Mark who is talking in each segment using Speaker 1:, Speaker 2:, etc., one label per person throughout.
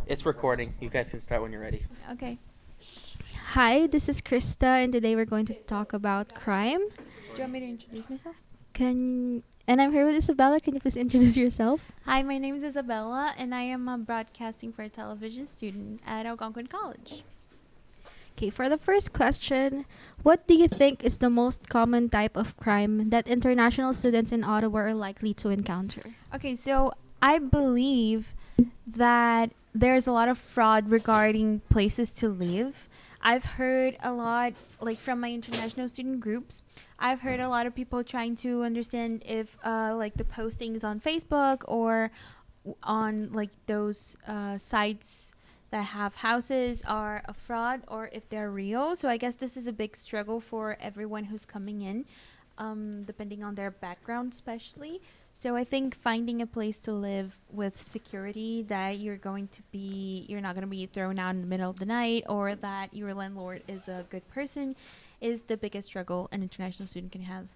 Speaker 1: It's recording. You guys can start when you're ready.
Speaker 2: Okay.
Speaker 3: Hi, this is Krista, and today we're going to talk about crime.
Speaker 2: Do you want me to introduce myself?
Speaker 3: And I'm here with Isabella. Can you please introduce yourself?
Speaker 2: Hi, my name is Isabella, and I am a broadcasting for a television student at Algonquin College.
Speaker 3: Okay, for the first question, what do you think is the most common type of crime that international students in Ottawa are likely to encounter?
Speaker 2: Okay, so I believe that there's a lot of fraud regarding places to live. I've heard a lot, like from my international student groups, I've heard a lot of people trying to understand if, like, the postings on Facebook or on like those sites that have houses are a fraud or if they're real. So I guess this is a big struggle for everyone who's coming in, depending on their background, especially. So I think finding a place to live with security that you're not going to be thrown out in the middle of the night, or that your landlord is a good person, is the biggest struggle an international student can have.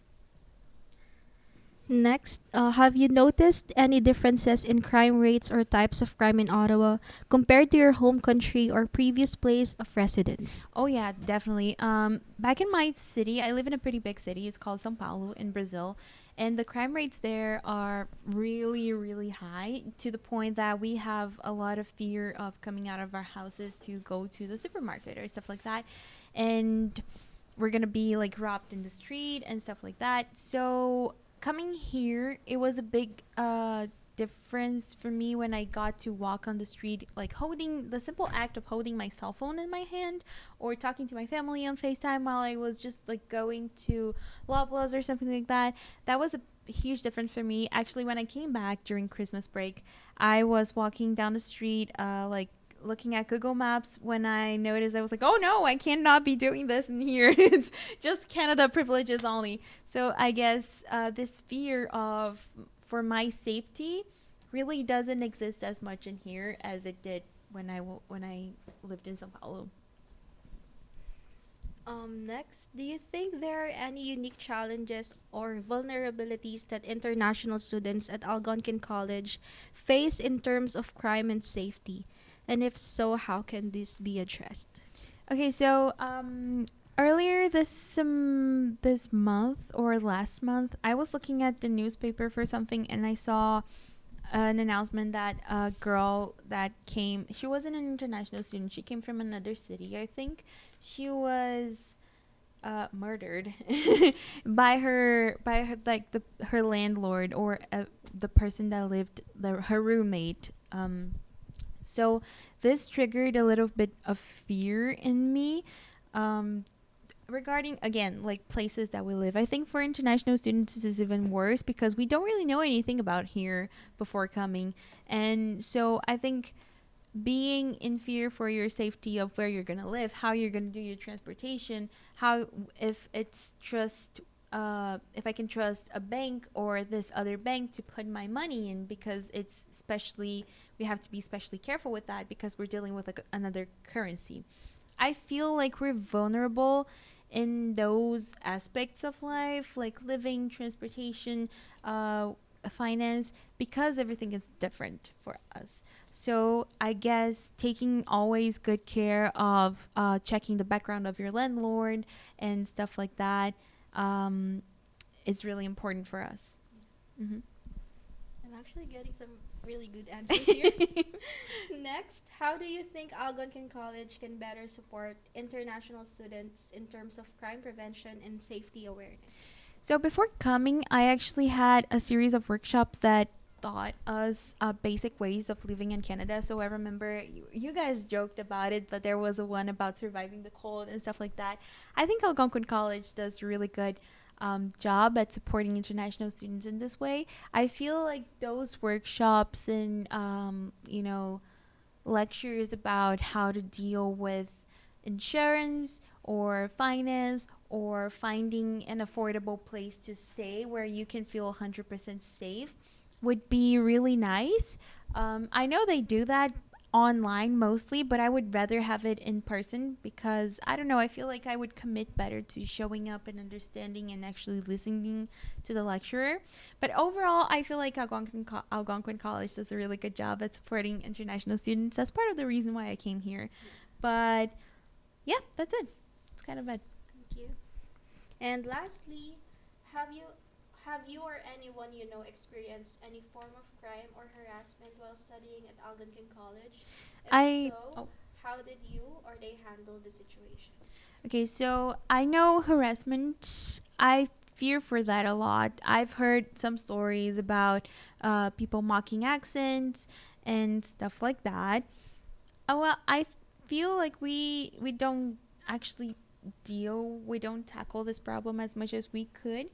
Speaker 3: Next, have you noticed any differences in crime rates or types of crime in Ottawa compared to your home country or previous place of residence?
Speaker 2: Oh yeah, definitely. Back in my city, I live in a pretty big city. It's called São Paulo in Brazil, and the crime rates there are really, really high, to the point that we have a lot of fear of coming out of our houses to go to the supermarket or stuff like that, and we're gonna be like robbed in the street and stuff like that. So coming here, it was a big difference for me when I got to walk on the street, like holding the simple act of holding my cell phone in my hand or talking to my family on FaceTime while I was just like going to Loblaws or something like that. That was a huge difference for me. Actually, when I came back during Christmas break, I was walking down the street, like looking at Google Maps, when I noticed, I was like, oh no, I cannot be doing this in here. It's just Canada privileges only. So I guess this fear of for my safety really doesn't exist as much in here as it did when I lived in Sao Paulo.
Speaker 3: Next, do you think there are any unique challenges or vulnerabilities that international students at Algonquin College face in terms of crime and safety? And if so, how can this be addressed?
Speaker 2: Okay, so earlier this month or last month, I was looking at the newspaper for something, and I saw an announcement that a girl that came, she wasn't an international student, she came from another city, I think. She was murdered by her like her landlord, or the person that lived, her roommate. So this triggered a little bit of fear in me, regarding, again, like places that we live. I think for international students this is even worse because we don't really know anything about here before coming. And so I think being in fear for your safety of where you're going to live, how you're going to do your transportation, how, if it's just if I can trust a bank or this other bank to put my money in, because it's especially, we have to be especially careful with that because we're dealing with like another currency. I feel like we're vulnerable in those aspects of life, like living, transportation, finance, because everything is different for us. So I guess taking always good care of checking the background of your landlord and stuff like that is really important for us. Mm-hmm.
Speaker 3: I'm actually getting some really good answers here. Next, how do you think Algonquin College can better support international students in terms of crime prevention and safety awareness?
Speaker 2: So before coming, I actually had a series of workshops that taught us basic ways of living in Canada. So I remember you guys joked about it, but there was a one about surviving the cold and stuff like that. I think Algonquin College does a really good job at supporting international students in this way. I feel like those workshops and lectures about how to deal with insurance or finance or finding an affordable place to stay where you can feel 100% safe would be really nice. I know they do that. online mostly, but I would rather have it in person because I don't know, I feel like I would commit better to showing up and understanding and actually listening to the lecturer. But overall, I feel like Algonquin College does a really good job at supporting international students. That's part of the reason why I came here. But yeah, that's it. It's kind of it.
Speaker 3: Thank you. And lastly, have you or anyone you know experienced any form of crime or harassment while studying at Algonquin College? If
Speaker 2: I
Speaker 3: so,
Speaker 2: oh,
Speaker 3: how did you or they handle the situation?
Speaker 2: Okay, so I know harassment. I fear for that a lot. I've heard some stories about people mocking accents and stuff like that. Well, I feel like we don't actually we don't tackle this problem as much as we could.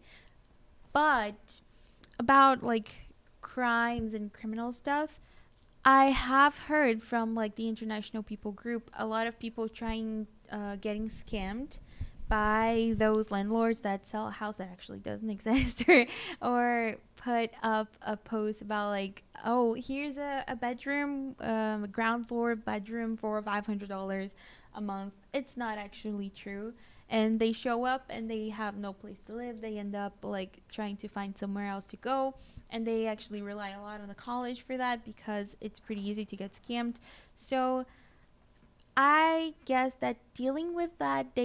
Speaker 2: But about like crimes and criminal stuff, I have heard from like the international people group a lot of people trying getting scammed by those landlords that sell a house that actually doesn't exist, or put up a post about like, oh, here's a bedroom, a ground floor bedroom for $500 a month. It's not actually true, and they show up and they have no place to live. They end up like trying to find somewhere else to go, and they actually rely a lot on the college for that because it's pretty easy to get scammed. So I guess that dealing with that,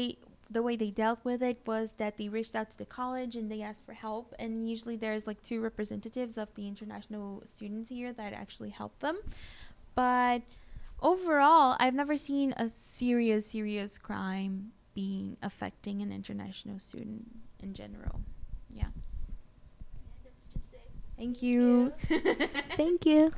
Speaker 2: the way they dealt with it was that they reached out to the college and they asked for help, and usually there's like two representatives of the international students here that actually help them. But overall, I've never seen a serious crime being affecting an international student in general. Yeah.
Speaker 3: Yeah, that's just it.
Speaker 2: Thank you.
Speaker 3: Thank you.